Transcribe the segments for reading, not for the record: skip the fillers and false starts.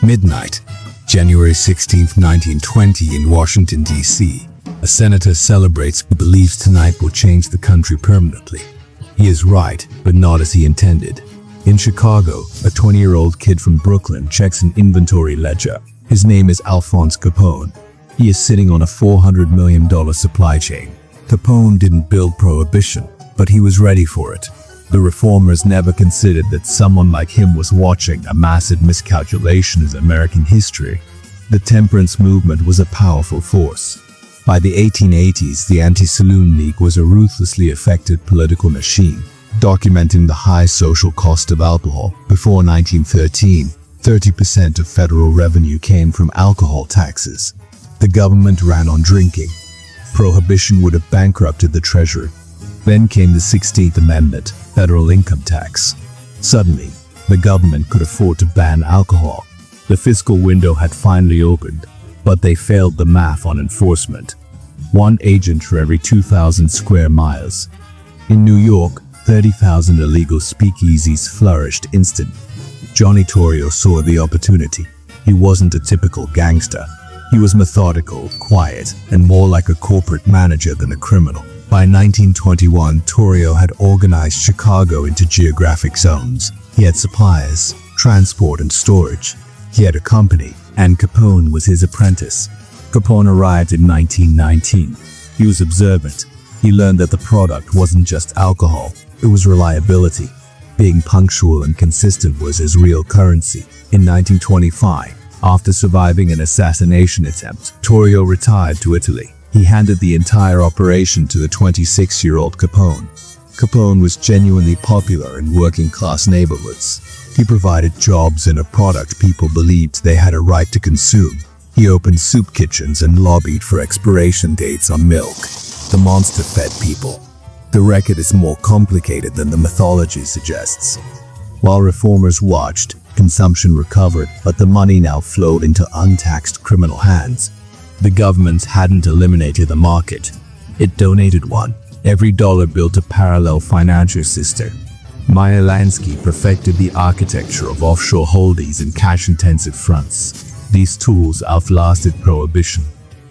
Midnight, January 16, 1920, in Washington, D.C. A senator celebrates who believes tonight will change the country permanently. He is right, but not as he intended. In Chicago, a 20-year-old kid from Brooklyn checks an inventory ledger. His name is Alphonse Capone. He is sitting on a $400 million supply chain. Capone didn't build Prohibition, but he was ready for it. The reformers never considered that someone like him was watching a massive miscalculation in American history. The temperance movement was a powerful force. By the 1880s, the Anti-Saloon League was a ruthlessly effective political machine, documenting the high social cost of alcohol. Before 1913, 30% of federal revenue came from alcohol taxes. The government ran on drinking. Prohibition would have bankrupted the treasury. Then came the 16th Amendment, federal income tax. Suddenly, the government could afford to ban alcohol. The fiscal window had finally opened, but they failed the math on enforcement. One agent for every 2,000 square miles. In New York, 30,000 illegal speakeasies flourished instantly. Johnny Torrio saw the opportunity. He wasn't a typical gangster. He was methodical, quiet, and more like a corporate manager than a criminal. By 1921, Torrio had organized Chicago into geographic zones. He had suppliers, transport, and storage. He had a company, and Capone was his apprentice. Capone arrived in 1919. He was observant. He learned that the product wasn't just alcohol, it was reliability. Being punctual and consistent was his real currency. In 1925, after surviving an assassination attempt, Torrio retired to Italy. He handed the entire operation to the 26-year-old Capone. Capone was genuinely popular in working-class neighborhoods. He provided jobs and a product people believed they had a right to consume. He opened soup kitchens and lobbied for expiration dates on milk. The monster fed people. The record is more complicated than the mythology suggests. While reformers watched, consumption recovered, but the money now flowed into untaxed criminal hands. The government hadn't eliminated the market. It donated one. Every dollar built a parallel financial system. Meyer Lansky perfected the architecture of offshore holdings and cash-intensive fronts. These tools outlasted Prohibition.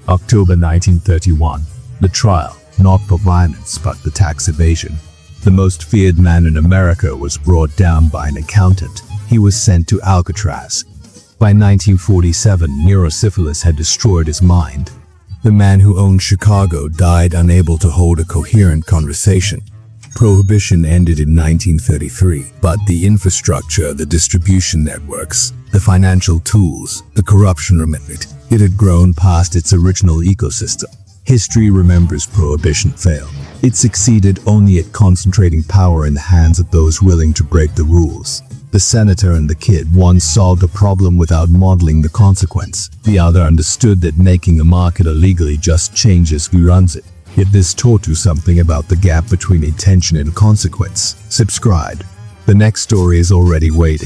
October 1931. The trial, not for violence but the tax evasion. The most feared man in America was brought down by an accountant. He was sent to Alcatraz. By 1947, neurosyphilis had destroyed his mind. The man who owned Chicago died unable to hold a coherent conversation. Prohibition ended in 1933, but the infrastructure, the distribution networks, the financial tools, the corruption remained. It had grown past its original ecosystem. History remembers Prohibition failed. It succeeded only at concentrating power in the hands of those willing to break the rules. The senator and the kid, one solved a problem without modeling the consequence. The other understood that making a market illegally just changes who runs it. Yet this taught you something about the gap between intention and consequence. Subscribe. The next story is already waiting.